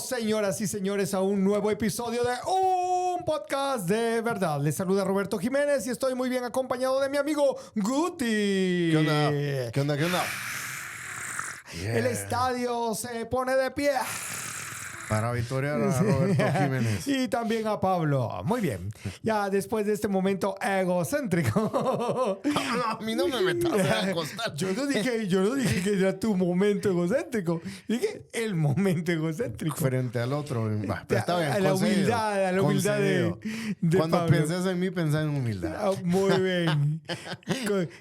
Señoras y señores, a un nuevo episodio de un podcast de verdad. Les saluda Roberto Jiménez y estoy muy bien acompañado de mi amigo Guti. ¿Qué onda? ¿Qué onda? ¿Qué onda? Yeah. El estadio se pone de pie. Para victoriar a Roberto Jiménez. Y también a Pablo. Muy bien. Ya después de este momento egocéntrico. A mí no me metas a acostar. Yo no dije que era tu momento egocéntrico. Dije el momento egocéntrico. Frente al otro. Pero está bien, a la humildad de Cuando Pablo. pensás en mí, pensás en humildad. Muy bien.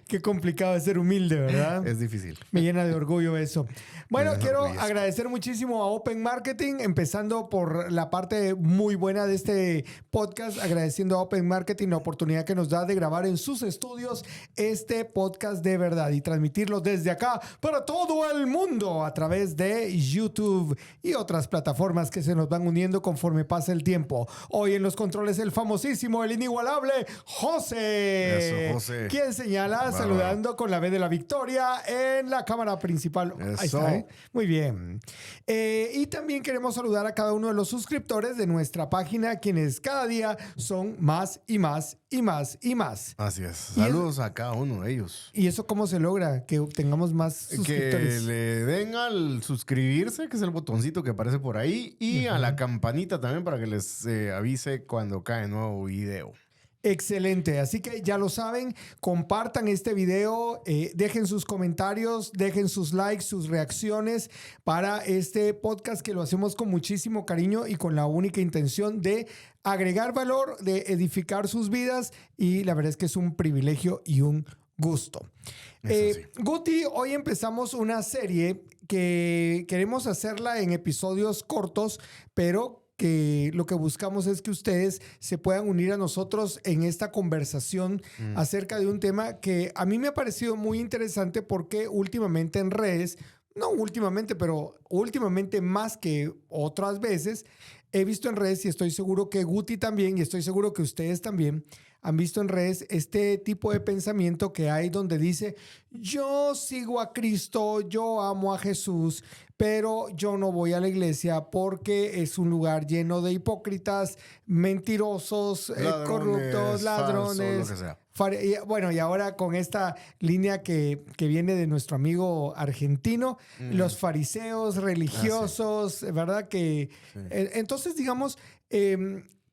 Qué complicado es ser humilde, ¿verdad? Es difícil. Me llena de orgullo eso. Bueno, quiero agradecer muchísimo a Open Marketing, empezando por la parte muy buena de este podcast, agradeciendo a Open Marketing la oportunidad que nos da de grabar en sus estudios este podcast de verdad y transmitirlo desde acá para todo el mundo a través de YouTube y otras plataformas que se nos van uniendo conforme pasa el tiempo. Hoy en los controles el famosísimo, el inigualable José. Eso, José. Quien señala Bárbaro. saludando con la B de la victoria en la cámara principal. Eso. Ahí está, ¿eh? Muy bien. Y también queremos saludar a cada uno de los suscriptores de nuestra página, quienes cada día son más y más y más y más. Así es. Saludos a cada uno de ellos. ¿Y eso cómo se logra? Que tengamos más suscriptores. Que le den al suscribirse, que es el botoncito que aparece por ahí, y a la campanita también para que les avise cuando cae nuevo video. Excelente, así que ya lo saben, compartan este video, dejen sus comentarios, dejen sus likes, sus reacciones para este podcast que lo hacemos con muchísimo cariño y con la única intención de agregar valor, de edificar sus vidas, y la verdad es que es un privilegio y un gusto. Sí. Guti, hoy empezamos una serie que queremos hacerla en episodios cortos, pero que lo que buscamos es que ustedes se puedan unir a nosotros en esta conversación acerca de un tema que a mí me ha parecido muy interesante porque últimamente en redes, no últimamente, pero últimamente más que otras veces, he visto en redes, y estoy seguro que Guti también, y estoy seguro que ustedes también han visto en redes este tipo de pensamiento que hay donde dice: yo sigo a Cristo, yo amo a Jesús, pero yo no voy a la iglesia porque es un lugar lleno de hipócritas, mentirosos, corruptos, ladrones. Falso, lo que sea. Bueno, y ahora con esta línea que viene de nuestro amigo argentino, los fariseos religiosos, ¿verdad? Que, Sí. Entonces, digamos,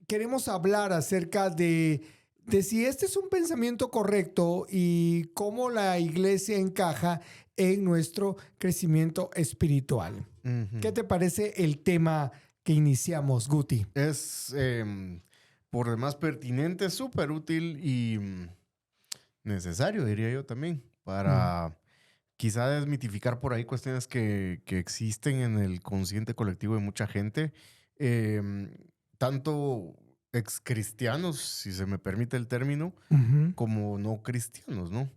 queremos hablar acerca de si este es un pensamiento correcto y cómo la iglesia encaja en nuestro crecimiento espiritual. ¿Qué te parece el tema que iniciamos, Guti? Es por demás pertinente, súper útil y necesario, diría yo también, para quizá desmitificar por ahí cuestiones que existen en el consciente colectivo de mucha gente, tanto excristianos, si se me permite el término, como no cristianos, ¿no?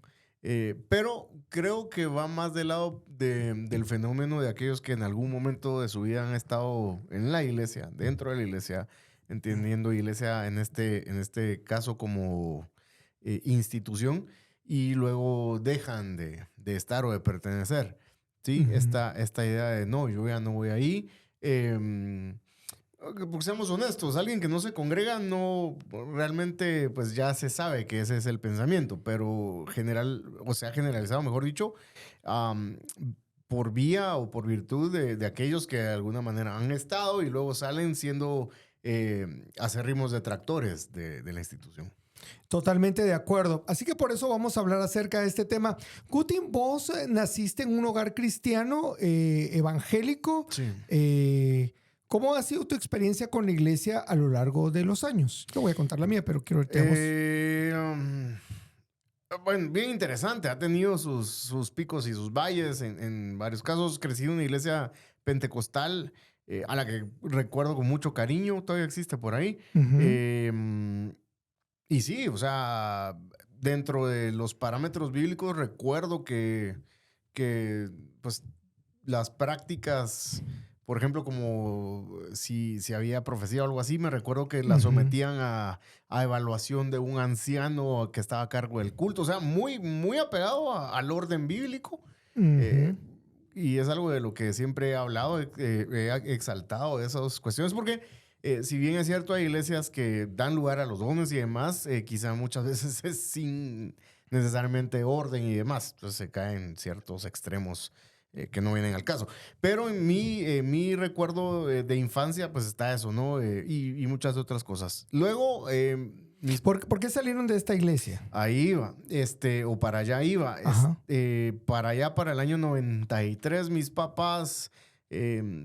Pero creo que va más del lado del fenómeno de aquellos que en algún momento de su vida han estado en la iglesia, dentro de la iglesia, entendiendo iglesia en este caso como institución, y luego dejan de estar o de pertenecer, ¿sí? Esta idea de no, yo ya no voy ahí. Porque seamos honestos, alguien que no se congrega no realmente, pues ya se sabe que ese es el pensamiento, pero se ha generalizado, mejor dicho, por vía o por virtud de aquellos que de alguna manera han estado y luego salen siendo acérrimos detractores de la institución. Totalmente de acuerdo. Así que por eso vamos a hablar acerca de este tema. Guti, vos naciste en un hogar cristiano, evangélico. Sí. ¿Cómo ha sido tu experiencia con la iglesia a lo largo de los años? Te voy a contar la mía, pero quiero ver bueno, bien interesante. Ha tenido sus picos y sus valles. En varios casos, crecí en una iglesia pentecostal a la que recuerdo con mucho cariño. Todavía existe por ahí. Y sí, o sea, dentro de los parámetros bíblicos recuerdo que pues, las prácticas, por ejemplo, como si había profecía o algo así, me recuerdo que la sometían a evaluación de un anciano que estaba a cargo del culto. O sea, muy, muy apegado al orden bíblico. y es algo de lo que siempre he hablado, he exaltado esas cuestiones, porque si bien es cierto, hay iglesias que dan lugar a los dones y demás, quizá muchas veces es sin necesariamente orden y demás. Entonces se caen ciertos extremos que no vienen al caso. Pero en mi recuerdo de infancia, pues está eso, ¿no? Y muchas otras cosas. Luego... ¿Por qué salieron de esta iglesia? Ahí iba, o para allá iba. Para allá, para el año 93, mis papás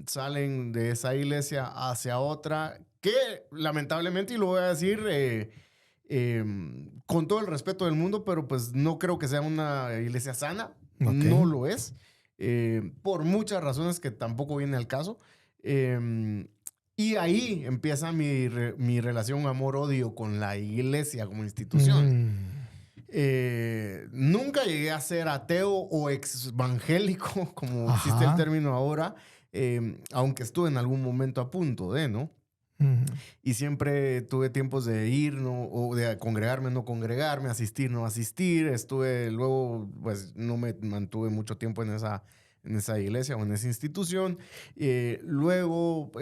salen de esa iglesia hacia otra que, lamentablemente, y lo voy a decir con todo el respeto del mundo, pero pues no creo que sea una iglesia sana. Okay. No lo es. Por muchas razones que tampoco viene al caso. Y ahí empieza mi relación amor-odio con la iglesia como institución. Nunca llegué a ser ateo o ex-evangélico, como existe el término ahora, aunque estuve en algún momento a punto de, ¿no? Y siempre tuve tiempos de ir, ¿no? O de congregarme, no congregarme, asistir, no asistir. Luego, pues no me mantuve mucho tiempo en esa iglesia o en esa institución. Luego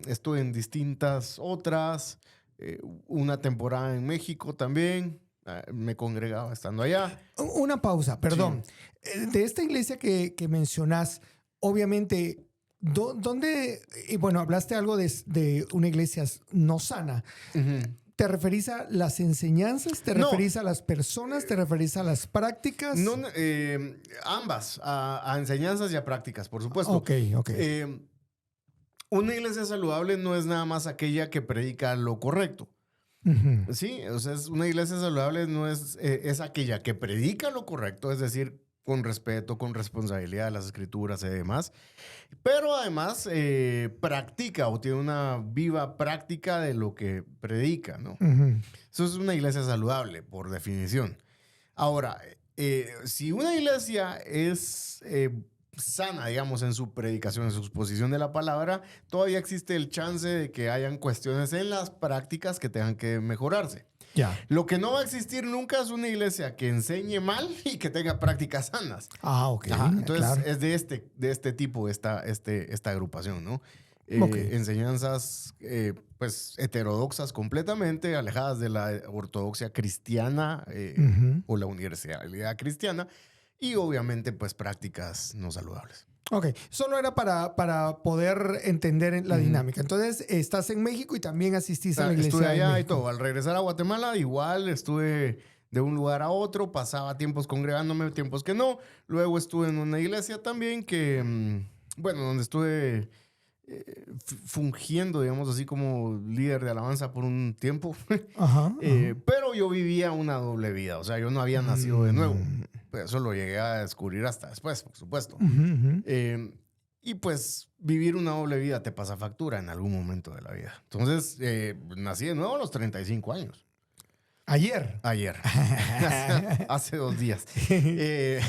estuve en distintas otras, una temporada en México también, me congregaba estando allá. Una pausa, perdón. Sí. De esta iglesia que mencionas, obviamente, ¿dónde? Bueno, hablaste algo de una iglesia no sana. ¿Te referís a las enseñanzas? ¿Te referís a las personas? ¿Te referís a las prácticas? No, ambas, a enseñanzas y a prácticas, por supuesto. Ok. Una iglesia saludable no es nada más aquella que predica lo correcto. Sí, o sea, una iglesia saludable no es aquella que predica lo correcto, es decir, con respeto, con responsabilidad de las escrituras y demás, pero además practica o tiene una viva práctica de lo que predica, ¿no? Eso es una iglesia saludable, por definición. Ahora, si una iglesia es sana, digamos, en su predicación, en su exposición de la palabra, todavía existe el chance de que hayan cuestiones en las prácticas que tengan que mejorarse. Ya. Lo que no va a existir nunca es una iglesia que enseñe mal y que tenga prácticas sanas. Ok. Entonces, claro. es de este tipo esta agrupación, ¿no? Enseñanzas pues heterodoxas completamente, alejadas de la ortodoxia cristiana o la universalidad cristiana, y obviamente pues prácticas no saludables. Ok, solo era para poder entender la dinámica. Entonces, estás en México y también asististe a la iglesia. Estuve allá de y todo. Al regresar a Guatemala, igual estuve de un lugar a otro, pasaba tiempos congregándome, tiempos que no. Luego estuve en una iglesia también que, donde estuve fungiendo, digamos así, como líder de alabanza por un tiempo. Pero yo vivía una doble vida, o sea, yo no había nacido de nuevo. Pues eso lo llegué a descubrir hasta después, por supuesto. Y pues vivir una doble vida te pasa factura en algún momento de la vida. Entonces, nací de nuevo a los 35 años. ¿Ayer? Hace 2 días.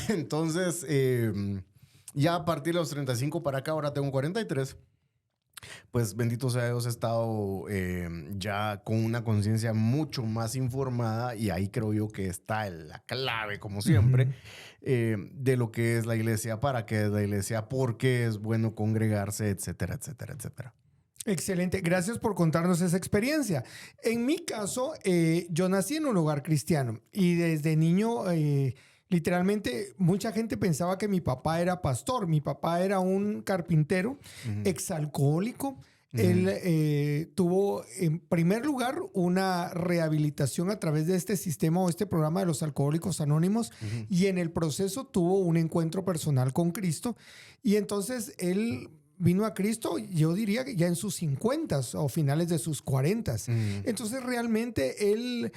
Entonces, ya a partir de los 35 para acá, ahora tengo 43. Pues bendito sea Dios, he estado ya con una conciencia mucho más informada, y ahí creo yo que está la clave, como siempre, de lo que es la iglesia, para qué es la iglesia, por qué es bueno congregarse, etcétera, etcétera, etcétera. Excelente. Gracias por contarnos esa experiencia. En mi caso, yo nací en un hogar cristiano y desde niño... literalmente, mucha gente pensaba que mi papá era pastor. Mi papá era un carpintero, exalcohólico. Él tuvo, en primer lugar, una rehabilitación a través de este sistema o este programa de los Alcohólicos Anónimos, y en el proceso tuvo un encuentro personal con Cristo. Y entonces él vino a Cristo, yo diría que ya en sus 50s o finales de sus 40s. Entonces, realmente él,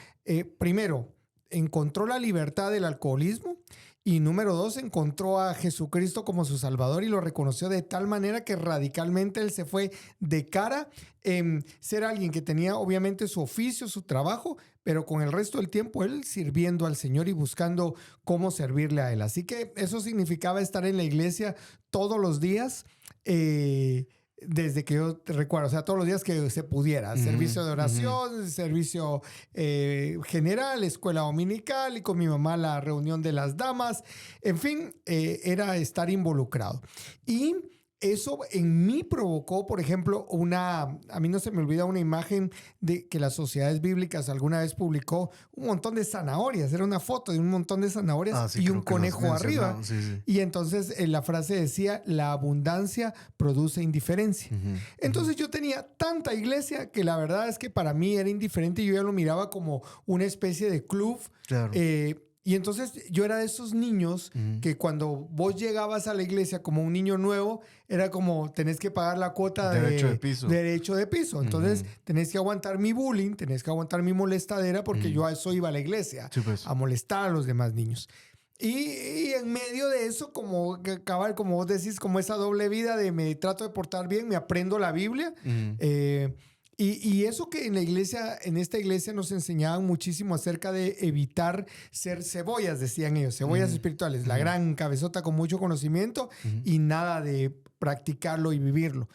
primero, encontró la libertad del alcoholismo, y número 2, encontró a Jesucristo como su Salvador y lo reconoció de tal manera que radicalmente él se fue de cara en ser alguien que tenía obviamente su oficio, su trabajo, pero con el resto del tiempo él sirviendo al Señor y buscando cómo servirle a él. Así que eso significaba estar en la iglesia todos los días, desde que yo te recuerdo, o sea, todos los días que se pudiera, servicio de oración, servicio general, escuela dominical y con mi mamá la reunión de las damas, en fin, era estar involucrado. Y eso en mí provocó, por ejemplo, a mí no se me olvida una imagen de que las sociedades bíblicas alguna vez publicó un montón de zanahorias. Era una foto de un montón de zanahorias y un conejo arriba. Sí. Y entonces la frase decía, la abundancia produce indiferencia. Entonces yo tenía tanta iglesia que la verdad es que para mí era indiferente y yo ya lo miraba como una especie de club. Claro. Y entonces yo era de esos niños que cuando vos llegabas a la iglesia como un niño nuevo, era como tenés que pagar la cuota derecho de piso. Entonces tenés que aguantar mi bullying, tenés que aguantar mi molestadera porque yo a eso iba a la iglesia, a molestar a los demás niños. Y en medio de eso, como vos decís, como esa doble vida de me trato de portar bien, me aprendo la Biblia. Y eso que en esta iglesia nos enseñaban muchísimo acerca de evitar ser cebollas, decían ellos, cebollas espirituales, la gran cabezota con mucho conocimiento y nada de practicarlo y vivirlo.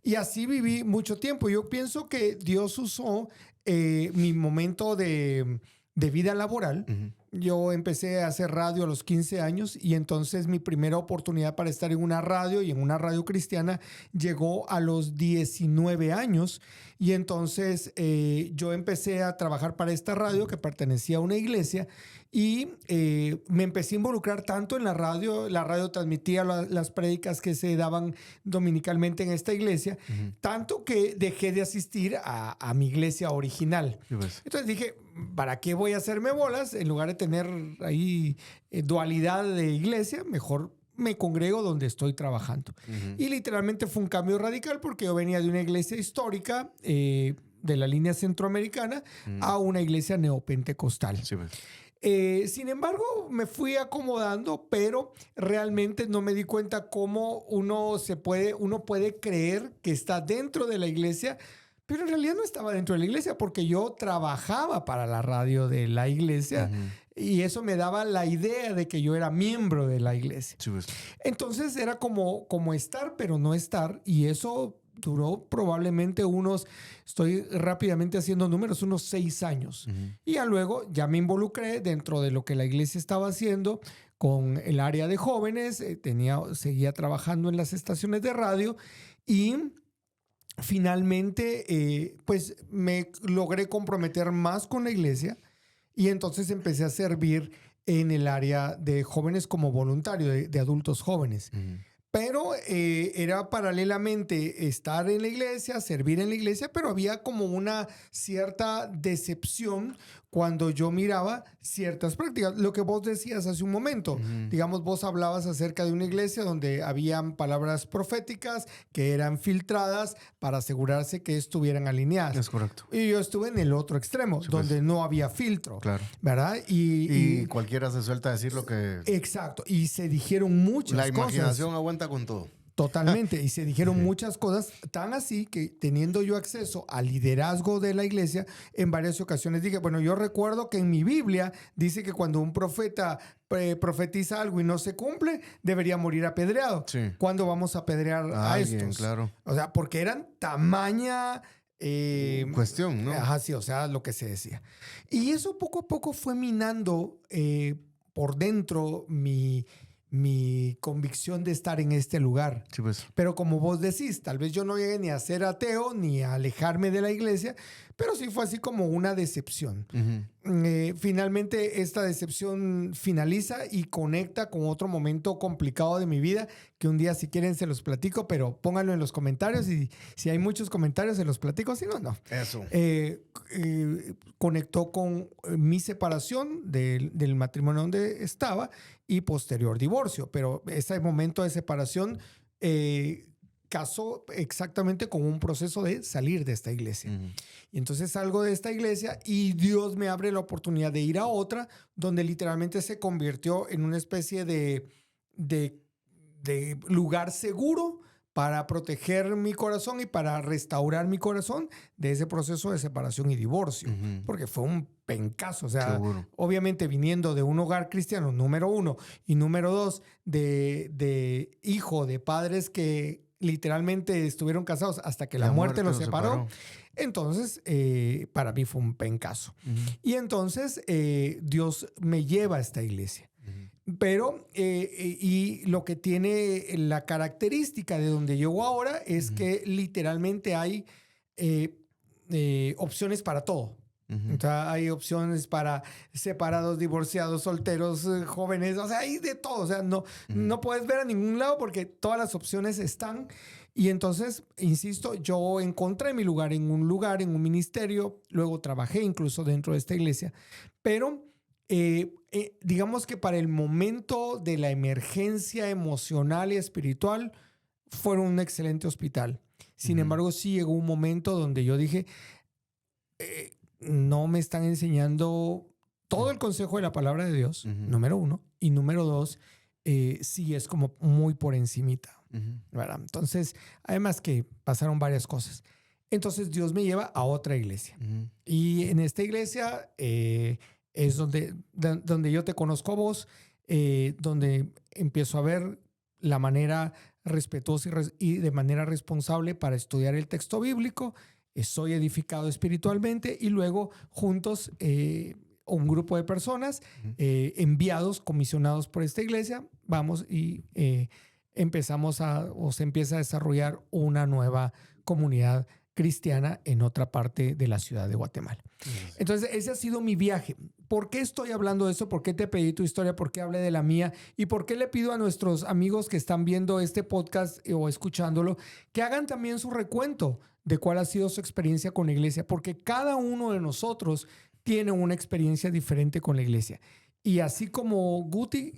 Y así viví mucho tiempo. Yo pienso que Dios usó mi momento de vida laboral. Yo empecé a hacer radio a los 15 años y entonces mi primera oportunidad para estar en una radio y en una radio cristiana llegó a los 19 años y entonces yo empecé a trabajar para esta radio que pertenecía a una iglesia y me empecé a involucrar tanto en la radio. La radio transmitía las prédicas que se daban dominicalmente en esta iglesia, tanto que dejé de asistir a mi iglesia original. Entonces dije, ¿para qué voy a hacerme bolas? En lugar de tener ahí dualidad de iglesia, mejor me congrego donde estoy trabajando. Y literalmente fue un cambio radical porque yo venía de una iglesia histórica de la línea centroamericana a una iglesia neopentecostal. Sin embargo, me fui acomodando, pero realmente no me di cuenta cómo uno puede creer que está dentro de la iglesia, pero en realidad no estaba dentro de la iglesia porque yo trabajaba para la radio de la iglesia y eso me daba la idea de que yo era miembro de la iglesia. Entonces era como estar, pero no estar, y eso duró probablemente estoy rápidamente haciendo números, unos 6 años. Y ya luego ya me involucré dentro de lo que la iglesia estaba haciendo con el área de jóvenes, seguía trabajando en las estaciones de radio y finalmente pues me logré comprometer más con la iglesia y entonces empecé a servir en el área de jóvenes como voluntario, de adultos jóvenes. Pero era paralelamente estar en la iglesia, servir en la iglesia, pero había como una cierta decepción cuando yo miraba ciertas prácticas. Lo que vos decías hace un momento, digamos, vos hablabas acerca de una iglesia donde habían palabras proféticas que eran filtradas para asegurarse que estuvieran alineadas. Es correcto. Y yo estuve en el otro extremo, donde no había filtro. Claro. ¿Verdad? Y cualquiera se suelta a decir lo que... Exacto. Y se dijeron muchas cosas. La imaginación aguanta con todo. Totalmente. Y se dijeron muchas cosas, tan así que teniendo yo acceso al liderazgo de la iglesia, en varias ocasiones dije, bueno, yo recuerdo que en mi Biblia dice que cuando un profeta profetiza algo y no se cumple, debería morir apedreado. ¿Cuándo vamos a apedrear a estos? Claro. O sea, porque eran tamaña... cuestión, ¿no? Ajá, sí, o sea, lo que se decía. Y eso poco a poco fue minando por dentro mi convicción de estar en este lugar. Sí, pues. Pero como vos decís, tal vez yo no llegué ni a ser ateo ni a alejarme de la iglesia, pero sí fue así como una decepción. Finalmente esta decepción finaliza y conecta con otro momento complicado de mi vida que un día si quieren se los platico, pero pónganlo en los comentarios y si hay muchos comentarios se los platico, si no, no. Eso. Conectó con mi separación del matrimonio donde estaba y posterior divorcio, pero ese momento de separación casó exactamente con un proceso de salir de esta iglesia. Y entonces salgo de esta iglesia y Dios me abre la oportunidad de ir a otra donde literalmente se convirtió en una especie de lugar seguro para proteger mi corazón y para restaurar mi corazón de ese proceso de separación y divorcio. Porque fue un pencazo. O sea, seguro. Obviamente viniendo de un hogar cristiano, número 1, y número 2, de hijo de padres que literalmente estuvieron casados hasta que la muerte los separó. Entonces, para mí fue un pencazo. Y entonces, Dios me lleva a esta iglesia. Pero, y lo que tiene la característica de donde llego ahora es que literalmente hay opciones para todo. O sea, hay opciones para separados, divorciados, solteros, jóvenes, o sea, hay de todo. O sea, no puedes ver a ningún lado porque todas las opciones están. Y entonces, insisto, yo encontré mi lugar en un ministerio, luego trabajé incluso dentro de esta iglesia, pero digamos que para el momento de la emergencia emocional y espiritual, fueron un excelente hospital. Sin embargo, sí llegó un momento donde yo dije, no me están enseñando todo el consejo de la palabra de Dios, número uno. Y número dos, sí es como muy por encimita. ¿Verdad? Entonces, además que pasaron varias cosas. Entonces, Dios me lleva a otra iglesia. Y en esta iglesia es donde yo te conozco a vos, donde empiezo a ver la manera respetuosa y de manera responsable para estudiar el texto bíblico. Soy edificado espiritualmente y luego juntos un grupo de personas enviados, comisionados por esta iglesia, vamos y se empieza a desarrollar una nueva comunidad cristiana en otra parte de la ciudad de Guatemala. Entonces, ese ha sido mi viaje. ¿Por qué estoy hablando de eso? ¿Por qué te pedí tu historia? ¿Por qué hablé de la mía? ¿Y por qué le pido a nuestros amigos que están viendo este podcast o escuchándolo que hagan también su recuento de cuál ha sido su experiencia con la iglesia? Porque cada uno de nosotros tiene una experiencia diferente con la iglesia. Y así como Guti,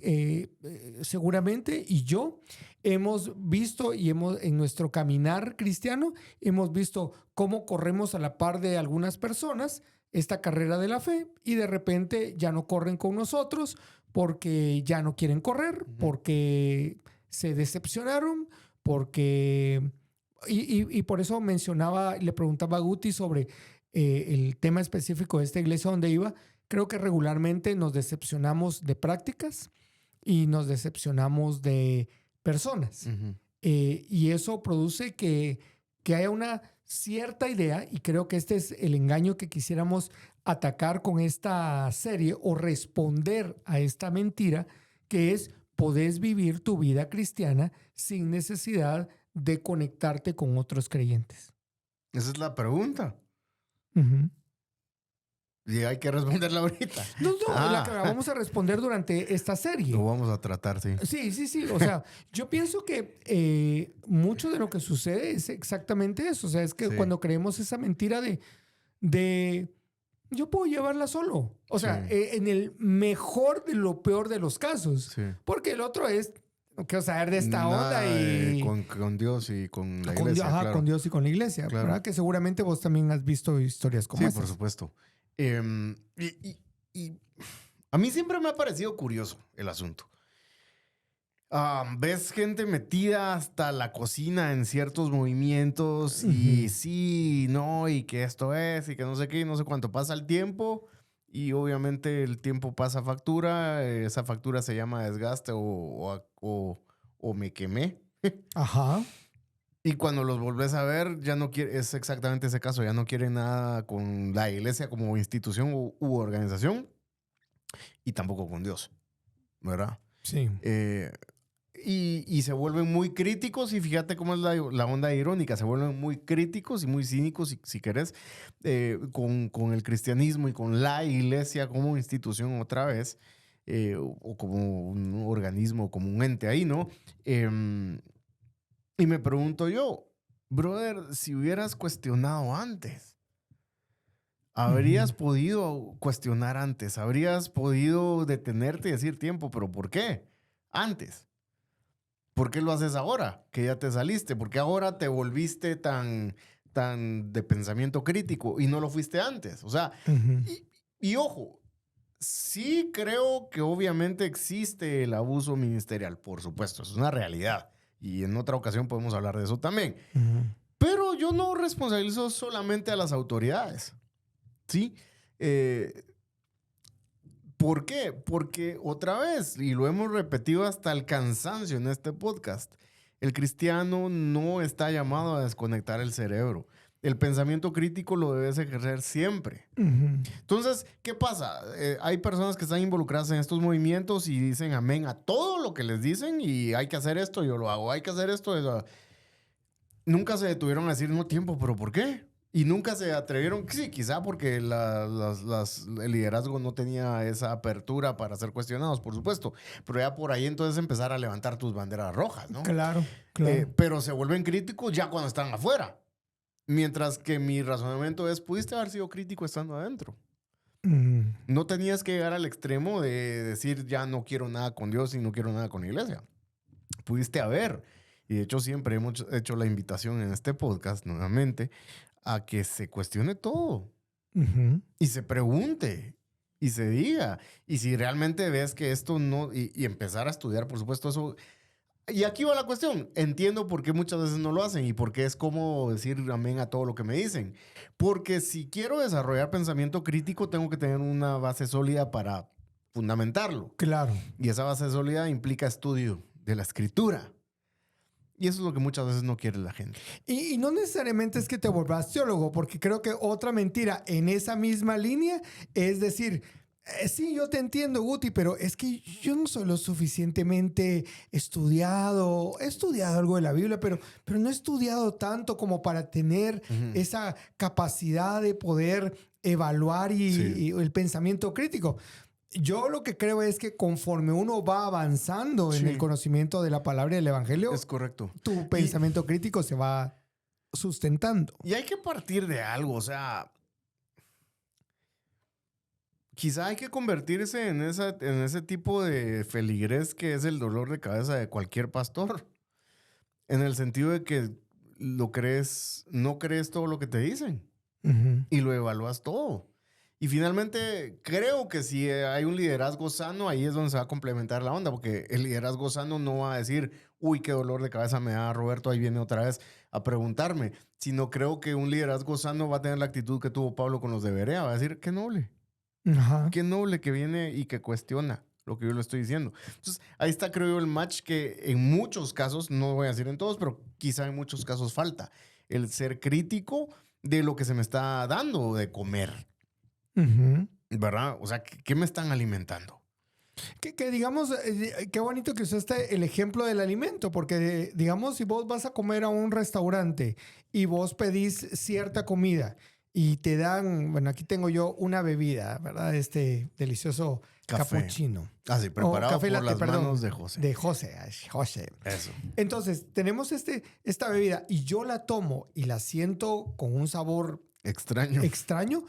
seguramente, y yo, hemos visto en nuestro caminar cristiano, hemos visto cómo corremos a la par de algunas personas esta carrera de la fe y de repente ya no corren con nosotros porque ya no quieren correr, porque se decepcionaron, porque... Y por eso le preguntaba a Guti sobre el tema específico de esta iglesia donde iba. Creo que regularmente nos decepcionamos de prácticas y nos decepcionamos de personas. Y eso produce que haya una cierta idea, y creo que este es el engaño que quisiéramos atacar con esta serie o responder a esta mentira, que es: podés vivir tu vida cristiana sin necesidad de conectarte con otros creyentes. Esa es la pregunta. Uh-huh. Y hay que responderla ahorita. No, la que vamos a responder durante esta serie. Lo vamos a tratar, sí. Sí. O sea, yo pienso que mucho de lo que sucede es exactamente eso. O sea, es que cuando creemos esa mentira de yo puedo llevarla solo. O sea, en el mejor de lo peor de los casos. Sí. Porque el otro es... No quiero saber de esta onda y... Con Dios y con la iglesia, claro. Con Dios y con la iglesia, claro. ¿Verdad? Que seguramente vos también has visto historias como esas. Sí, por supuesto. Y a mí siempre me ha parecido curioso el asunto. Ves gente metida hasta la cocina en ciertos movimientos y sí, no, y que esto es, y que no sé qué, y no sé cuánto pasa el tiempo. Y obviamente el tiempo pasa factura, esa factura se llama desgaste o me quemé. Ajá. Y cuando los volvés a ver, ya no quiere, es exactamente ese caso, ya no quieren nada con la iglesia como institución u organización y tampoco con Dios, ¿verdad? Sí. Y se vuelven muy críticos, y fíjate cómo es la onda irónica, se vuelven muy críticos y muy cínicos, si querés, con el cristianismo y con la iglesia como institución otra vez, o como un organismo, como un ente ahí, ¿no? Y me pregunto yo, brother, si hubieras cuestionado antes, habrías podido cuestionar antes, habrías podido detenerte y decir tiempo, pero ¿por qué? Antes. ¿Por qué lo haces ahora? Que ya te saliste. ¿Por qué ahora te volviste tan de pensamiento crítico y no lo fuiste antes? O sea, y ojo, sí creo que obviamente existe el abuso ministerial, por supuesto, es una realidad. Y en otra ocasión podemos hablar de eso también. Pero yo no responsabilizo solamente a las autoridades, ¿sí? ¿Por qué? Porque otra vez, y lo hemos repetido hasta el cansancio en este podcast, El cristiano no está llamado a desconectar el cerebro. El pensamiento crítico lo debes ejercer siempre. Entonces, ¿qué pasa? Hay personas que están involucradas en estos movimientos y dicen amén a todo lo que les dicen y hay que hacer esto, yo lo hago, hay que hacer esto. Eso. Nunca se detuvieron a decir, no, tiempo, ¿pero por qué? Y nunca se atrevieron, sí, quizá porque el liderazgo no tenía esa apertura para ser cuestionados, por supuesto. Pero ya por ahí entonces empezar a levantar tus banderas rojas, ¿no? Claro. Pero se vuelven críticos ya cuando están afuera. Mientras que mi razonamiento es, pudiste haber sido crítico estando adentro. No tenías que llegar al extremo de decir, ya no quiero nada con Dios y no quiero nada con la iglesia. Pudiste haber. Y de hecho siempre hemos hecho la invitación en este podcast nuevamente a que se cuestione todo. Y se pregunte. Y se diga. Y si realmente ves que esto no... Y empezar a estudiar, por supuesto, eso... Y aquí va la cuestión. Entiendo por qué muchas veces no lo hacen y por qué es cómodo decir amén a todo lo que me dicen. Porque si quiero desarrollar pensamiento crítico, tengo que tener una base sólida para fundamentarlo. Claro. Y esa base sólida implica estudio de la escritura. Y eso es lo que muchas veces no quiere la gente. Y no necesariamente es que te vuelvas teólogo, porque creo que otra mentira en esa misma línea es decir... Sí, yo te entiendo, Guti, pero es que yo no soy lo suficientemente estudiado. He estudiado algo de la Biblia, pero no he estudiado tanto como para tener esa capacidad de poder evaluar y el pensamiento crítico. Yo lo que creo es que conforme uno va avanzando en el conocimiento de la palabra y del evangelio, es correcto. Tu pensamiento crítico se va sustentando. Y hay que partir de algo, o sea... Quizá hay que convertirse en ese tipo de feligrés que es el dolor de cabeza de cualquier pastor. En el sentido de que no crees todo lo que te dicen. Y lo evalúas todo. Y finalmente creo que si hay un liderazgo sano, ahí es donde se va a complementar la onda. Porque el liderazgo sano no va a decir, uy, qué dolor de cabeza me da Roberto, ahí viene otra vez a preguntarme. Sino creo que un liderazgo sano va a tener la actitud que tuvo Pablo con los de Berea. Va a decir, qué noble. Qué noble que viene y que cuestiona lo que yo le estoy diciendo. Entonces, ahí está, creo yo, el match que en muchos casos, no voy a decir en todos, pero quizá en muchos casos falta. El ser crítico de lo que se me está dando de comer. ¿Verdad? O sea, ¿qué me están alimentando? Que digamos, qué bonito que usaste el ejemplo del alimento, porque digamos, si vos vas a comer a un restaurante y vos pedís cierta comida y te dan, bueno, aquí tengo yo una bebida, ¿verdad? Este delicioso cappuccino. Ah, sí, preparado por las manos de José. De José. Eso. Entonces, tenemos esta bebida y yo la tomo y la siento con un sabor extraño.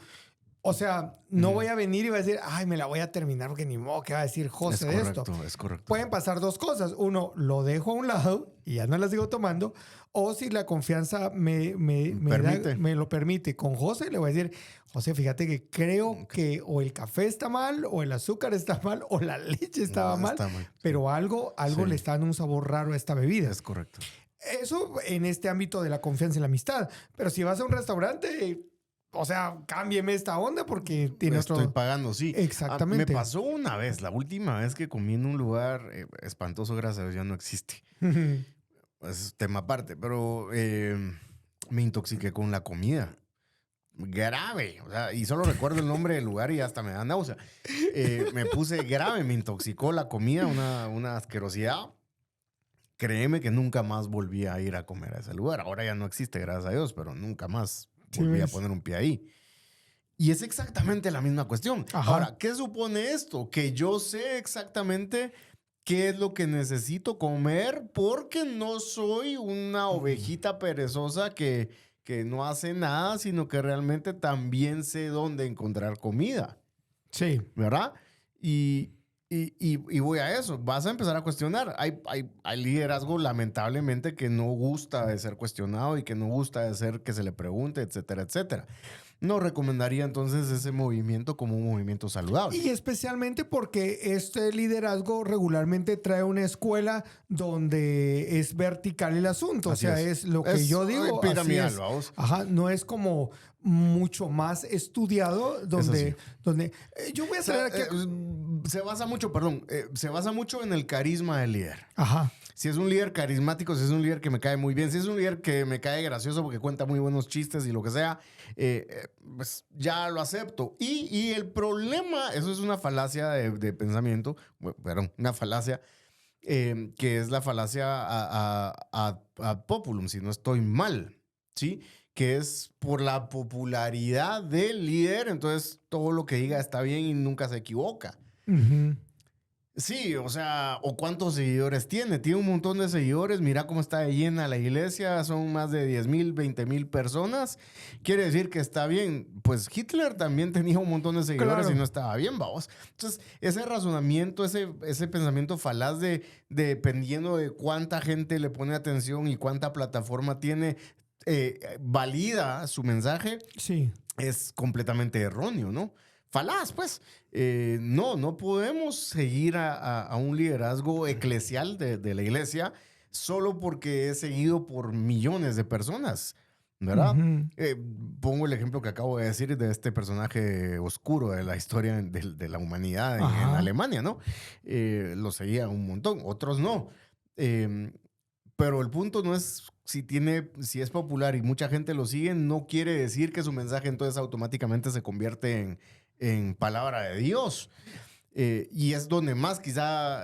O sea, no voy a venir y voy a decir, ay, me la voy a terminar porque ni modo que va a decir José de esto. Es correcto. Pueden pasar dos cosas. Uno, lo dejo a un lado y ya no la sigo tomando. O si la confianza me lo permite con José, le voy a decir, José, fíjate que creo que o el café está mal, o el azúcar está mal, o la leche estaba mal. Pero algo le está dando un sabor raro a esta bebida. Es correcto. Eso en este ámbito de la confianza y la amistad. Pero si vas a un restaurante... O sea, cámbieme esta onda porque tiene Estoy pagando, sí. Exactamente. Me pasó una vez, la última vez que comí en un lugar espantoso, gracias a Dios, ya no existe. Es tema aparte, pero me intoxiqué con la comida. Grave. O sea, y solo recuerdo el nombre del lugar y hasta me da náusea. Me puse grave, me intoxicó la comida, una asquerosidad. Créeme que nunca más volví a ir a comer a ese lugar. Ahora ya no existe, gracias a Dios, pero nunca más volví a poner un pie ahí. Y es exactamente la misma cuestión. Ajá. Ahora, ¿qué supone esto? Que yo sé exactamente qué es lo que necesito comer porque no soy una ovejita perezosa que no hace nada, sino que realmente también sé dónde encontrar comida. Sí. ¿Verdad? Y voy a eso. Vas a empezar a cuestionar. Hay liderazgo, lamentablemente, que no gusta de ser cuestionado y que no gusta de ser que se le pregunte, etcétera, etcétera. No recomendaría entonces ese movimiento como un movimiento saludable. Y especialmente porque este liderazgo regularmente trae una escuela donde es vertical el asunto. Así es lo que yo digo. Piramidal, vamos. Ajá, no es como mucho más estudiado donde yo voy a traer aquí... se basa mucho en el carisma del líder. Ajá. Si es un líder carismático, si es un líder que me cae muy bien, si es un líder que me cae gracioso porque cuenta muy buenos chistes y lo que sea, pues ya lo acepto. Y el problema, eso es una falacia de pensamiento, perdón, una falacia, que es la falacia a populum, si no estoy mal, ¿sí? Que es por la popularidad del líder, entonces todo lo que diga está bien y nunca se equivoca. Uh-huh. Sí, o sea, o cuántos seguidores tiene. Tiene un montón de seguidores. Mira cómo está de llena la iglesia. Son más de 10,000, 20,000 personas. Quiere decir que está bien. Pues Hitler también tenía un montón de seguidores y no estaba bien, vamos. Entonces, ese razonamiento, ese pensamiento falaz dependiendo de cuánta gente le pone atención y cuánta plataforma tiene, valida su mensaje, sí, es completamente erróneo, ¿no? Falaz, pues. No podemos seguir a un liderazgo eclesial de la iglesia solo porque es seguido por millones de personas, ¿verdad? Uh-huh. Pongo el ejemplo que acabo de decir de este personaje oscuro de la historia de la humanidad en Alemania, ¿no? Lo seguía un montón, otros no. Pero el punto no es si es popular y mucha gente lo sigue, no quiere decir que su mensaje entonces automáticamente se convierte en palabra de Dios. Y es donde más quizá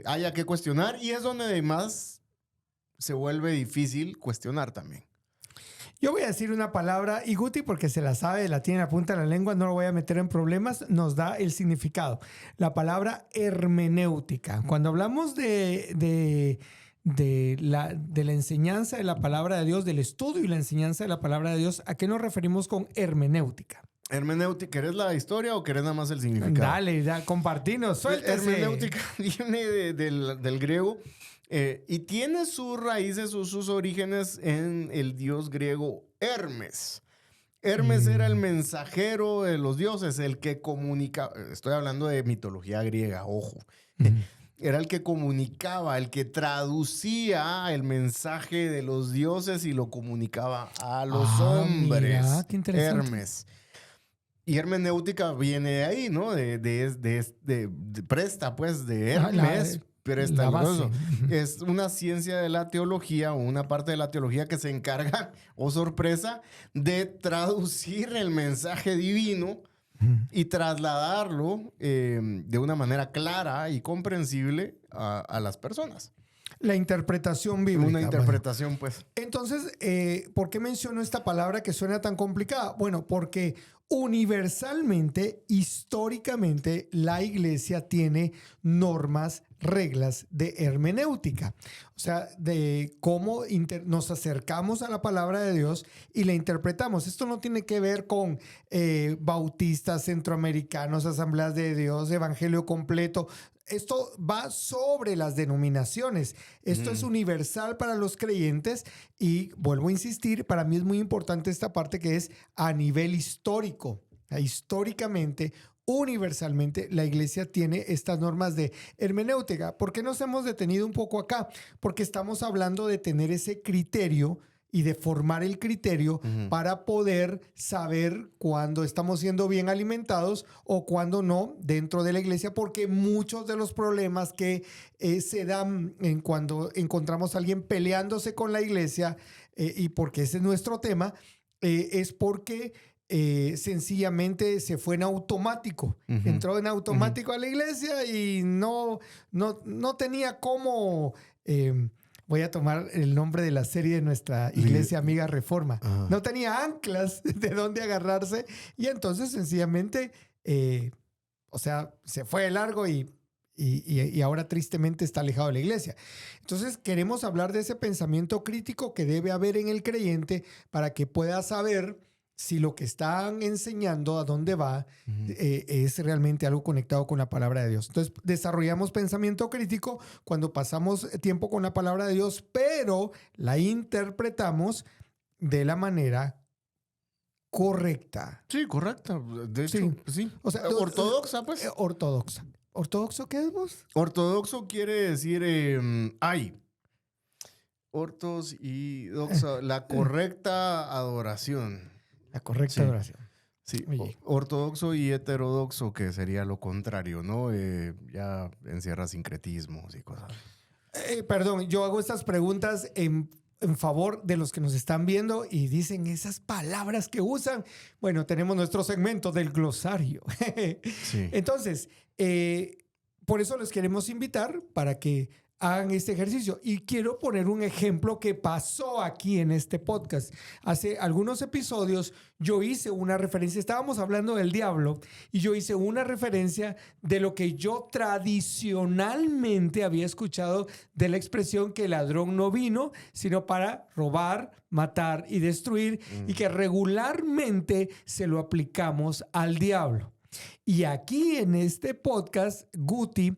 haya que cuestionar y es donde más se vuelve difícil cuestionar también. Yo voy a decir una palabra y Guti, porque se la sabe, la tiene en la punta de la lengua, no lo voy a meter en problemas, nos da el significado. La palabra hermenéutica. Cuando hablamos de la enseñanza de la palabra de Dios, del estudio y la enseñanza de la palabra de Dios, ¿a qué nos referimos con hermenéutica? Hermenéutica, ¿querés la historia o querés nada más el significado? Dale, compartinos, suéltese. Hermenéutica viene del griego y tiene sus raíces o sus orígenes en el dios griego Hermes. Hermes era el mensajero de los dioses, el que comunicaba. Estoy hablando de mitología griega, ojo. Era el que comunicaba, el que traducía el mensaje de los dioses y lo comunicaba a los hombres. Mira, qué interesante. Hermes. Y hermenéutica viene de ahí, ¿no? Presta, pues, de Hermes. Presta. Es una ciencia de la teología o una parte de la teología que se encarga, oh sorpresa, de traducir el mensaje divino y trasladarlo de una manera clara y comprensible a las personas. La interpretación bíblica. Una interpretación, pues. Entonces, ¿por qué menciono esta palabra que suena tan complicada? Bueno, porque universalmente, históricamente, la iglesia tiene normas, reglas de hermenéutica. O sea, de cómo nos acercamos a la palabra de Dios y la interpretamos. Esto no tiene que ver con bautistas, centroamericanos, asambleas de Dios, evangelio completo. Esto va sobre las denominaciones. Esto es universal para los creyentes y vuelvo a insistir, para mí es muy importante esta parte que es a nivel histórico. Históricamente, universalmente, la iglesia tiene estas normas de hermenéutica. ¿Por qué nos hemos detenido un poco acá? Porque estamos hablando de tener ese criterio y de formar el criterio para poder saber cuándo estamos siendo bien alimentados o cuándo no dentro de la iglesia, porque muchos de los problemas que se dan cuando encontramos a alguien peleándose con la iglesia, y porque ese es nuestro tema, es porque sencillamente se fue en automático. Entró en automático a la iglesia y no tenía cómo... voy a tomar el nombre de la serie de nuestra iglesia amiga Reforma. No tenía anclas de dónde agarrarse y entonces sencillamente, se fue de largo y ahora tristemente está alejado de la iglesia. Entonces queremos hablar de ese pensamiento crítico que debe haber en el creyente para que pueda saber si lo que están enseñando, a dónde va, es realmente algo conectado con la palabra de Dios. Entonces, desarrollamos pensamiento crítico cuando pasamos tiempo con la palabra de Dios, pero la interpretamos de la manera correcta. Sí, correcta. De hecho, sí. O sea, ortodoxa, pues. Ortodoxa. ¿Ortodoxo qué es vos? Ortodoxo quiere decir, ortos y doxa, la correcta adoración. La correcta adoración. Sí, ortodoxo y heterodoxo, que sería lo contrario, ¿no? Ya encierra sincretismos y cosas. Perdón, yo hago estas preguntas en favor de los que nos están viendo y dicen esas palabras que usan. Bueno, tenemos nuestro segmento del glosario. Sí. Entonces, por eso les queremos invitar para que hagan este ejercicio. Y quiero poner un ejemplo que pasó aquí en este podcast. Hace algunos episodios yo hice una referencia, estábamos hablando del diablo, y yo hice una referencia de lo que yo tradicionalmente había escuchado de la expresión que el ladrón no vino, sino para robar, matar y destruir, y que regularmente se lo aplicamos al diablo. Y aquí en este podcast, Guti,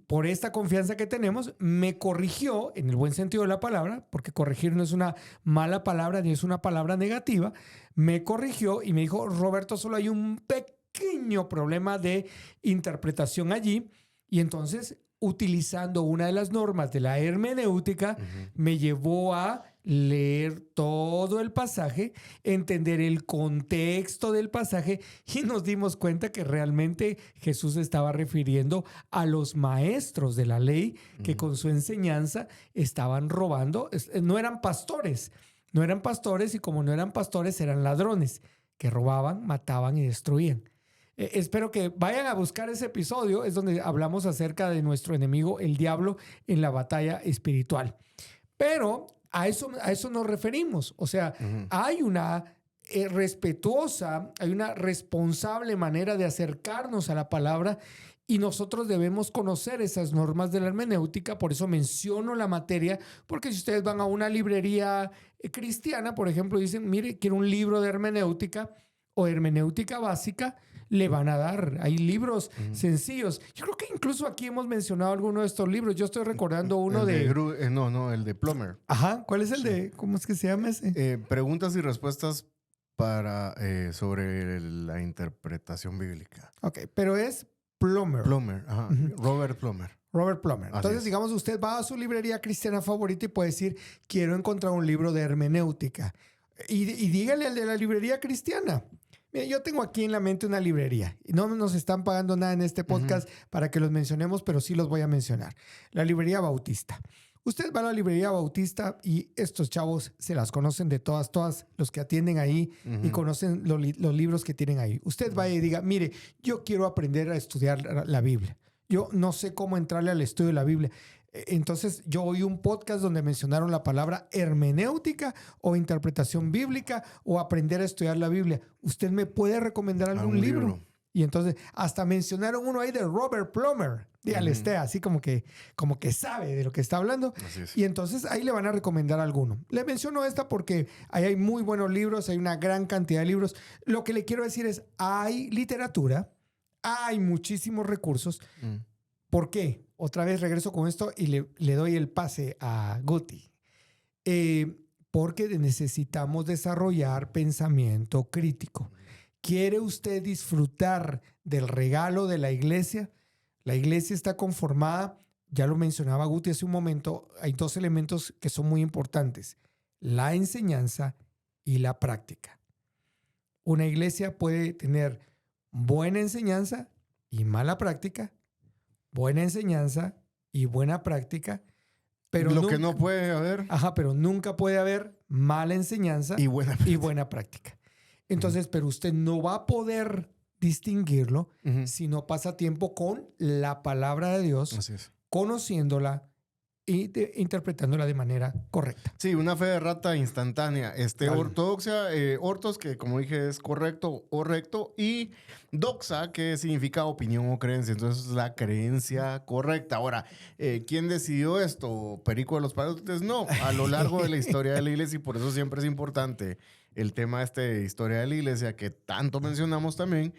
por esta confianza que tenemos, me corrigió en el buen sentido de la palabra, porque corregir no es una mala palabra ni es una palabra negativa. Me corrigió y me dijo, Roberto, solo hay un pequeño problema de interpretación allí. Y entonces, utilizando una de las normas de la hermenéutica, me llevó a leer todo el pasaje, entender el contexto del pasaje, y nos dimos cuenta que realmente Jesús se estaba refiriendo a los maestros de la ley que con su enseñanza estaban robando. No eran pastores, y como no eran pastores eran ladrones que robaban, mataban y destruían. Espero que vayan a buscar ese episodio, es donde hablamos acerca de nuestro enemigo, el diablo, en la batalla espiritual. Pero a eso nos referimos. O sea, hay una respetuosa, hay una responsable manera de acercarnos a la palabra y nosotros debemos conocer esas normas de la hermenéutica. Por eso menciono la materia, porque si ustedes van a una librería cristiana, por ejemplo, dicen, mire, quiero un libro de hermenéutica o hermenéutica básica, le van a dar. Hay libros sencillos. Yo creo que incluso aquí hemos mencionado alguno de estos libros. Yo estoy recordando uno el de Plummer. Ajá, ¿cuál es el de? ¿Cómo es que se llama ese? Preguntas y respuestas sobre la interpretación bíblica. Ok, pero es Plummer. Plummer, ajá. Robert Plummer. Robert Plummer. Entonces, digamos, usted va a su librería cristiana favorita y puede decir, quiero encontrar un libro de hermenéutica. Y dígale al de la librería cristiana. Mira, yo tengo aquí en la mente una librería y no nos están pagando nada en este podcast para que los mencionemos, pero sí los voy a mencionar. La librería Bautista. Usted va a la librería Bautista y estos chavos se las conocen de todas los que atienden ahí y conocen los libros que tienen ahí. Usted vaya y diga, mire, yo quiero aprender a estudiar la Biblia. Yo no sé cómo entrarle al estudio de la Biblia. Entonces yo oí un podcast donde mencionaron la palabra hermenéutica o interpretación bíblica o aprender a estudiar la Biblia. ¿Usted me puede recomendar algún libro? Y entonces hasta mencionaron uno ahí de Robert Plummer. Dígale, así como que sabe de lo que está hablando. Así es. Y entonces ahí le van a recomendar alguno. Le menciono esta porque ahí hay muy buenos libros, hay una gran cantidad de libros. Lo que le quiero decir es, hay literatura, hay muchísimos recursos. ¿Por qué? Otra vez regreso con esto y le doy el pase a Guti. Porque necesitamos desarrollar pensamiento crítico. ¿Quiere usted disfrutar del regalo de la iglesia? La iglesia está conformada, ya lo mencionaba Guti hace un momento, hay dos elementos que son muy importantes: la enseñanza y la práctica. Una iglesia puede tener buena enseñanza y mala práctica, buena enseñanza y buena práctica, pero que no puede haber. Ajá, pero nunca puede haber mala enseñanza y buena práctica. Entonces, pero usted no va a poder distinguirlo si no pasa tiempo con la palabra de Dios, así es, conociéndola y interpretándola de manera correcta. Sí, una fe de rata instantánea. Ortodoxia, ortos, que como dije es correcto o recto, y doxa, que significa opinión o creencia. Entonces, la creencia correcta. Ahora, ¿quién decidió esto? ¿Perico de los Palotes? No, a lo largo de la historia de la iglesia, y por eso siempre es importante el tema de historia de la iglesia, que tanto mencionamos también,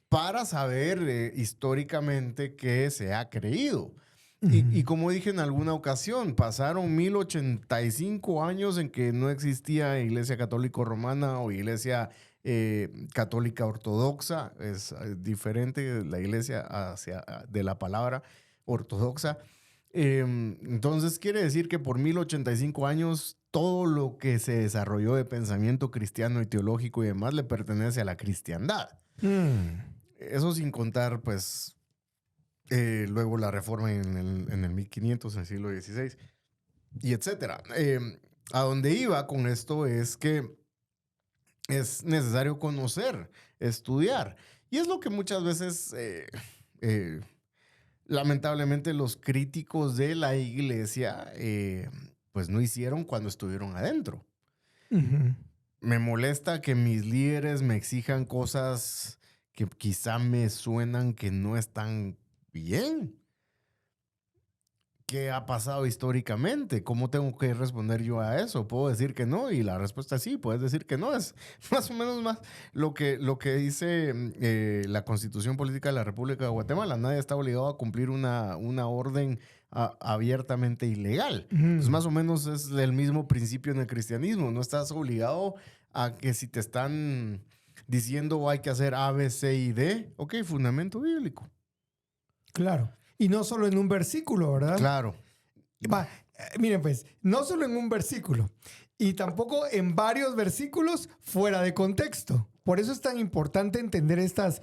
para saber históricamente qué se ha creído. Y como dije en alguna ocasión, pasaron 1085 años en que no existía iglesia católica romana o iglesia católica ortodoxa. Es diferente la iglesia de la palabra ortodoxa. Entonces quiere decir que por 1085 años todo lo que se desarrolló de pensamiento cristiano y teológico y demás le pertenece a la cristiandad. Eso sin contar, pues, luego la reforma en el 1500, en el siglo XVI, y etcétera. A donde iba con esto es que es necesario conocer, estudiar. Y es lo que muchas veces, lamentablemente, los críticos de la iglesia, pues no hicieron cuando estuvieron adentro. Uh-huh. Me molesta que mis líderes me exijan cosas que quizá me suenan que no están bien. ¿Qué ha pasado históricamente? ¿Cómo tengo que responder yo a eso? ¿Puedo decir que no? Y la respuesta es sí, puedes decir que no. Es más o menos más lo que dice la Constitución Política de la República de Guatemala. Nadie está obligado a cumplir una orden abiertamente ilegal. Pues más o menos es el mismo principio en el cristianismo. No estás obligado a que si te están diciendo hay que hacer A, B, C y D, ok, fundamento bíblico. Claro. Y no solo en un versículo, ¿verdad? Claro. Miren pues, no solo en un versículo y tampoco en varios versículos fuera de contexto. Por eso es tan importante entender estas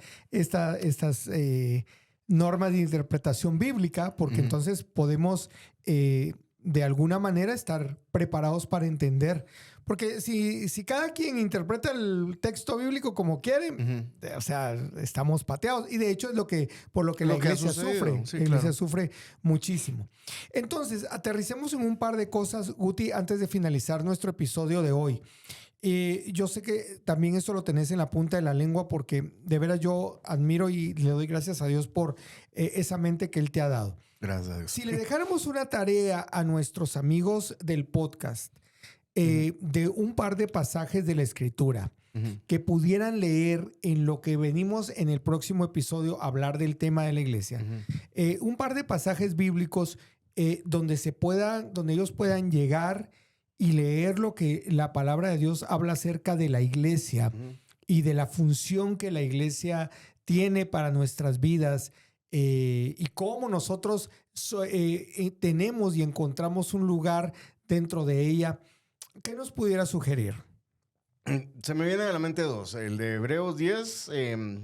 normas de interpretación bíblica, porque entonces podemos de alguna manera estar preparados para entender. Porque si cada quien interpreta el texto bíblico como quiere, o sea, estamos pateados. Y de hecho es por lo que la iglesia sufre. Sí, la iglesia sufre muchísimo. Entonces, aterricemos en un par de cosas, Guti, antes de finalizar nuestro episodio de hoy. Yo sé que también esto lo tenés en la punta de la lengua porque de veras yo admiro y le doy gracias a Dios por esa mente que Él te ha dado. Gracias a Dios. Si le dejáramos una tarea a nuestros amigos del podcast, de un par de pasajes de la Escritura que pudieran leer en lo que venimos en el próximo episodio a hablar del tema de la iglesia. Un par de pasajes bíblicos donde ellos puedan llegar y leer lo que la palabra de Dios habla acerca de la iglesia y de la función que la iglesia tiene para nuestras vidas y cómo nosotros tenemos y encontramos un lugar dentro de ella. ¿Qué nos pudiera sugerir? Se me vienen a la mente dos. El de Hebreos 10,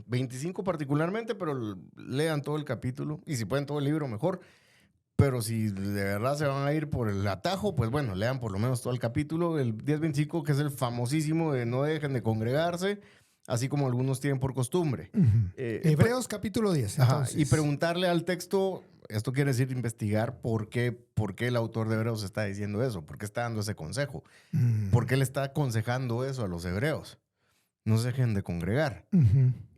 25 particularmente, pero lean todo el capítulo. Y si pueden todo el libro, mejor. Pero si de verdad se van a ir por el atajo, pues bueno, lean por lo menos todo el capítulo. El 10:25, que es el famosísimo de no dejen de congregarse, así como algunos tienen por costumbre. Hebreos capítulo 10. Y preguntarle al texto... Esto quiere decir investigar por qué el autor de Hebreos está diciendo eso, por qué está dando ese consejo, por qué le está aconsejando eso a los hebreos. No se dejen de congregar,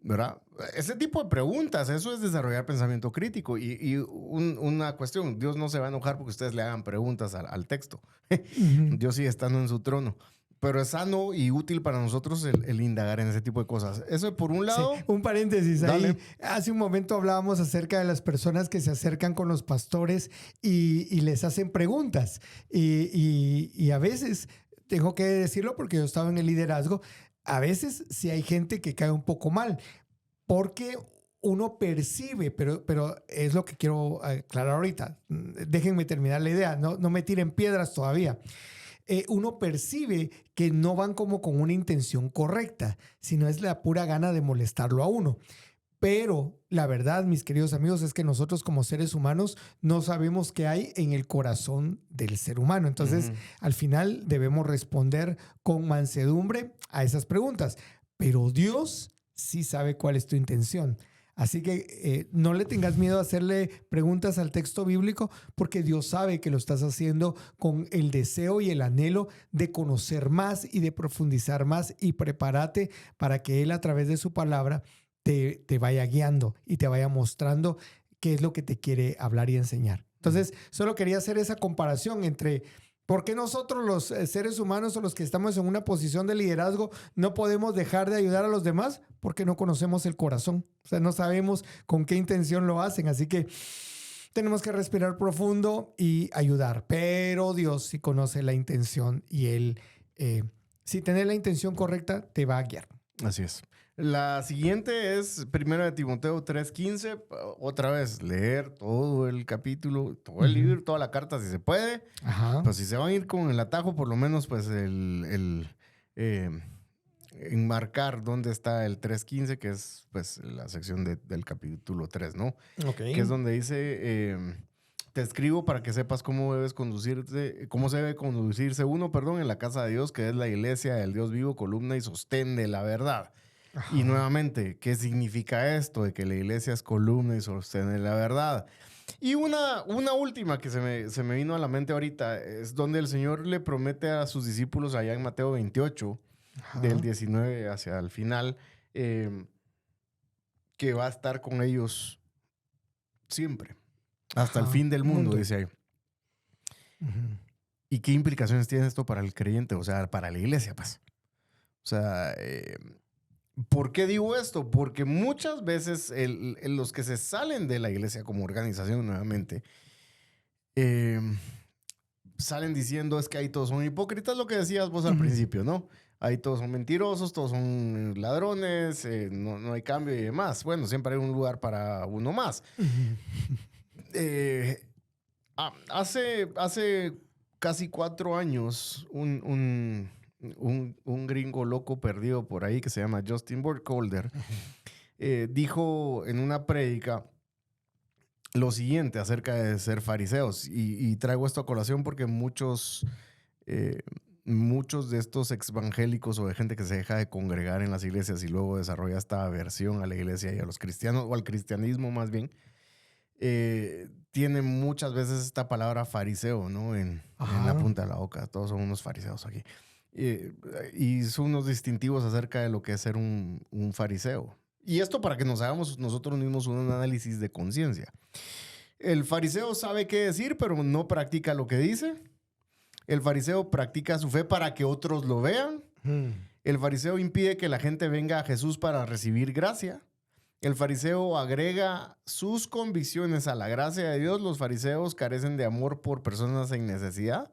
¿verdad? Ese tipo de preguntas, eso es desarrollar pensamiento crítico. Y una cuestión, Dios no se va a enojar porque ustedes le hagan preguntas al texto. Dios sigue estando en su trono. Pero es sano y útil para nosotros el indagar en ese tipo de cosas. Eso por un lado. Sí, un paréntesis Dale. ahí. Hace un momento hablábamos acerca de las personas que se acercan con los pastores y les hacen preguntas. Y a veces, tengo que decirlo porque yo estaba en el liderazgo, a veces sí hay gente que cae un poco mal porque uno percibe, pero es lo que quiero aclarar ahorita. Déjenme terminar la idea, no me tiren piedras todavía. Uno percibe que no van como con una intención correcta, sino es la pura gana de molestarlo a uno. Pero la verdad, mis queridos amigos, es que nosotros como seres humanos no sabemos qué hay en el corazón del ser humano. Entonces, al final debemos responder con mansedumbre a esas preguntas. Pero Dios sí sabe cuál es tu intención. Así que no le tengas miedo a hacerle preguntas al texto bíblico porque Dios sabe que lo estás haciendo con el deseo y el anhelo de conocer más y de profundizar más, y prepárate para que Él a través de su palabra te vaya guiando y te vaya mostrando qué es lo que te quiere hablar y enseñar. Entonces, solo quería hacer esa comparación entre... ¿Por qué nosotros los seres humanos o los que estamos en una posición de liderazgo no podemos dejar de ayudar a los demás? Porque no conocemos el corazón. O sea, no sabemos con qué intención lo hacen. Así que tenemos que respirar profundo y ayudar. Pero Dios sí conoce la intención y Él, si tenés la intención correcta, te va a guiar. Así es. La siguiente es 1 Timoteo 3:15. Otra vez, leer todo el capítulo, todo el libro, toda la carta si se puede. Ajá. Pues si se van a ir con el atajo, por lo menos pues enmarcar dónde está el 3.15, que es pues la sección del capítulo 3, ¿no? Okay. Que es donde dice, te escribo para que sepas cómo se debe conducirse uno, en la casa de Dios, que es la iglesia del Dios vivo, columna y sostén de la verdad. Ajá. Y nuevamente, ¿qué significa esto de que la iglesia es columna y sostén de la verdad? Y una última que se me vino a la mente ahorita es donde el Señor le promete a sus discípulos allá en Mateo 28, ajá, del 19 hacia el final, que va a estar con ellos siempre, hasta, ajá, el fin del mundo, dice ahí. Uh-huh. ¿Y qué implicaciones tiene esto para el creyente? O sea, para la iglesia, pues. O sea, ¿por qué digo esto? Porque muchas veces los que se salen de la iglesia como organización nuevamente, salen diciendo es que ahí todos son hipócritas, lo que decías vos al principio, ¿no? Ahí todos son mentirosos, todos son ladrones, no hay cambio y demás. Bueno, siempre hay un lugar para uno más. Hace casi 4 años, un gringo loco perdido por ahí que se llama Justin Burkholder, dijo en una prédica lo siguiente acerca de ser fariseos. Y traigo esto a colación porque muchos de estos exevangélicos o de gente que se deja de congregar en las iglesias y luego desarrolla esta aversión a la iglesia y a los cristianos, o al cristianismo más bien, tiene muchas veces esta palabra fariseo, ¿no? En la punta de la boca. Todos son unos fariseos aquí. Y son unos distintivos acerca de lo que es ser un fariseo. Y esto para que nos hagamos nosotros mismos un análisis de conciencia. El fariseo sabe qué decir, pero no practica lo que dice. El fariseo practica su fe para que otros lo vean. El fariseo impide que la gente venga a Jesús para recibir gracia. El fariseo agrega sus convicciones a la gracia de Dios. Los fariseos carecen de amor por personas en necesidad.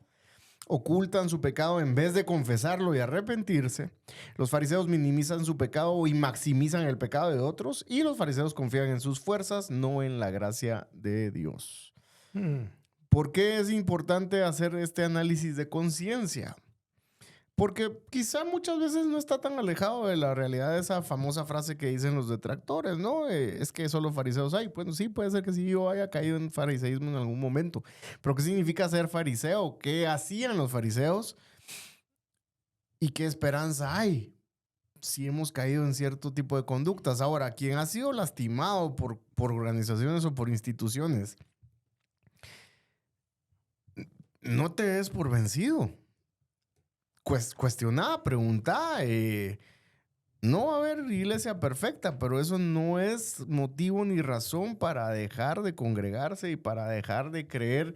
Ocultan su pecado en vez de confesarlo y arrepentirse. Los fariseos minimizan su pecado y maximizan el pecado de otros. Y los fariseos confían en sus fuerzas, no en la gracia de Dios. ¿Por qué es importante hacer este análisis de conciencia? Porque quizá muchas veces no está tan alejado de la realidad de esa famosa frase que dicen los detractores, ¿no? Es que solo fariseos hay. Bueno, sí, puede ser que sí yo haya caído en fariseísmo en algún momento. Pero ¿qué significa ser fariseo? ¿Qué hacían los fariseos? ¿Y qué esperanza hay si hemos caído en cierto tipo de conductas? Ahora, quien ha sido lastimado por organizaciones o por instituciones, no te des por vencido. Cuestioná, preguntá. No va a haber iglesia perfecta, pero eso no es motivo ni razón para dejar de congregarse y para dejar de creer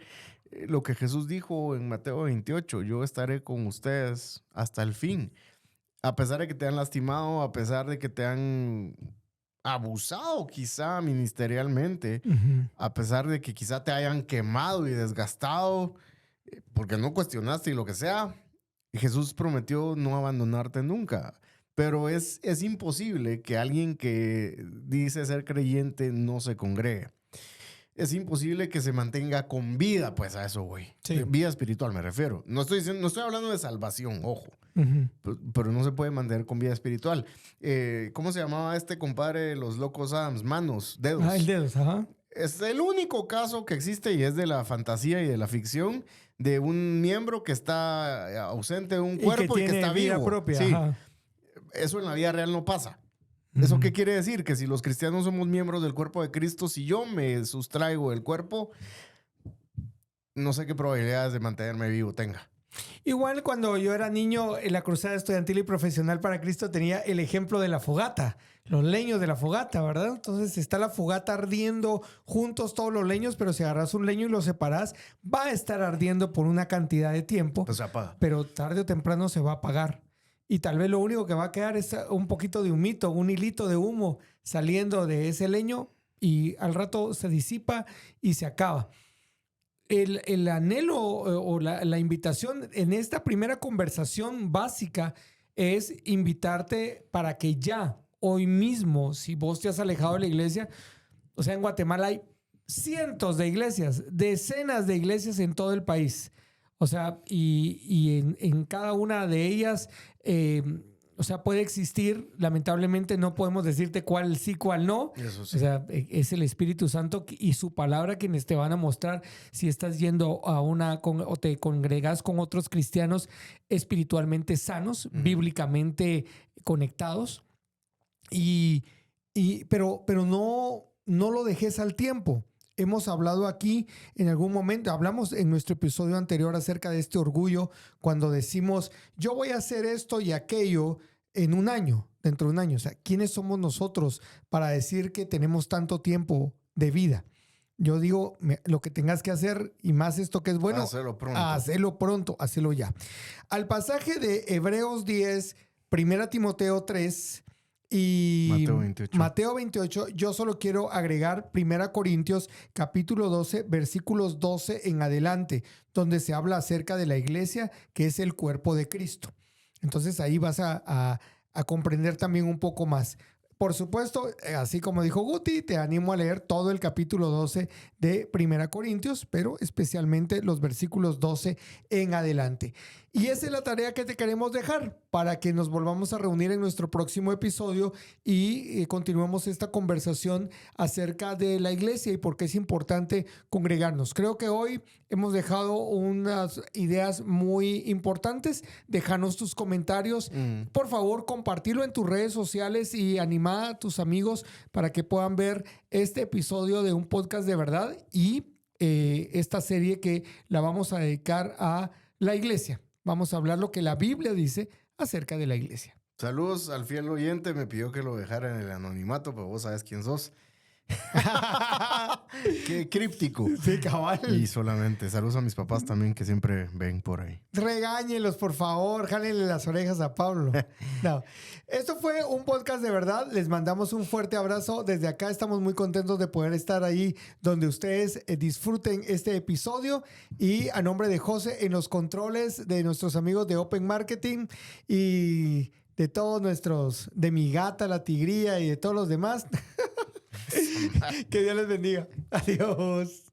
lo que Jesús dijo en Mateo 28. Yo estaré con ustedes hasta el fin. A pesar de que te han lastimado, a pesar de que te han abusado quizá ministerialmente, a pesar de que quizá te hayan quemado y desgastado, porque no cuestionaste y lo que sea, Jesús prometió no abandonarte nunca. Pero es imposible que alguien que dice ser creyente no se congregue. Es imposible que se mantenga con vida, pues a eso, güey. Sí. Vida espiritual me refiero. No estoy hablando de salvación, ojo. Pero no se puede mantener con vida espiritual. ¿Cómo se llamaba este compadre de los Locos Adams? Manos, dedos. El dedos, ajá. Es el único caso que existe y es de la fantasía y de la ficción de un miembro que está ausente de un cuerpo y que está vivo. Propia, sí. Ajá. Eso en la vida real no pasa. ¿Eso qué quiere decir? Que si los cristianos somos miembros del cuerpo de Cristo, si yo me sustraigo del cuerpo, no sé qué probabilidades de mantenerme vivo tenga. Igual cuando yo era niño, en la cruzada estudiantil y profesional para Cristo tenía el ejemplo de la fogata, los leños de la fogata, ¿verdad? Entonces está la fogata ardiendo juntos todos los leños, pero si agarras un leño y lo separas, va a estar ardiendo por una cantidad de tiempo, pues se apaga. Pero tarde o temprano se va a apagar. Y tal vez lo único que va a quedar es un poquito de humito, un hilito de humo saliendo de ese leño y al rato se disipa y se acaba. El anhelo o la invitación en esta primera conversación básica es invitarte para que ya, hoy mismo, si vos te has alejado de la iglesia, o sea, en Guatemala hay cientos de iglesias, decenas de iglesias en todo el país. O sea, y en cada una de ellas O sea, puede existir, lamentablemente no podemos decirte cuál sí, cuál no. Eso sí. O sea, es el Espíritu Santo y su palabra quienes te van a mostrar si estás yendo o te congregas con otros cristianos espiritualmente sanos, bíblicamente conectados. Pero no lo dejes al tiempo. Hemos hablado aquí en algún momento, hablamos en nuestro episodio anterior acerca de este orgullo cuando decimos, yo voy a hacer esto y aquello en un año, dentro de un año. O sea, ¿quiénes somos nosotros para decir que tenemos tanto tiempo de vida? Yo digo, lo que tengas que hacer, y más esto que es bueno, hazlo pronto, hazlo ya. Al pasaje de Hebreos 10, 1 Timoteo 3 y Mateo 28, yo solo quiero agregar 1 Corintios capítulo 12, versículos 12 en adelante, donde se habla acerca de la iglesia, que es el cuerpo de Cristo. Entonces ahí vas a comprender también un poco más. Por supuesto, así como dijo Guti, te animo a leer todo el capítulo 12 de 1 Corintios, pero especialmente los versículos 12 en adelante. Y esa es la tarea que te queremos dejar para que nos volvamos a reunir en nuestro próximo episodio y continuemos esta conversación acerca de la iglesia y por qué es importante congregarnos. Creo que hoy hemos dejado unas ideas muy importantes. Déjanos tus comentarios. Por favor, compartirlo en tus redes sociales y anima a tus amigos para que puedan ver este episodio de un podcast de verdad y esta serie que la vamos a dedicar a la iglesia. Vamos a hablar lo que la Biblia dice acerca de la iglesia. Saludos al fiel oyente. Me pidió que lo dejara en el anonimato, pero vos sabes quién sos. Qué críptico. Sí, cabal. Y solamente saludos a mis papás también que siempre ven por ahí. Regáñenlos, por favor. Jálenle las orejas a Pablo. No. Esto fue un podcast de verdad. Les mandamos un fuerte abrazo. Desde acá estamos muy contentos de poder estar ahí donde ustedes disfruten este episodio. Y a nombre de José en los controles, de nuestros amigos de Open Marketing y de todos nuestros, de mi gata, la tigría y de todos los demás. Que Dios les bendiga. Adiós.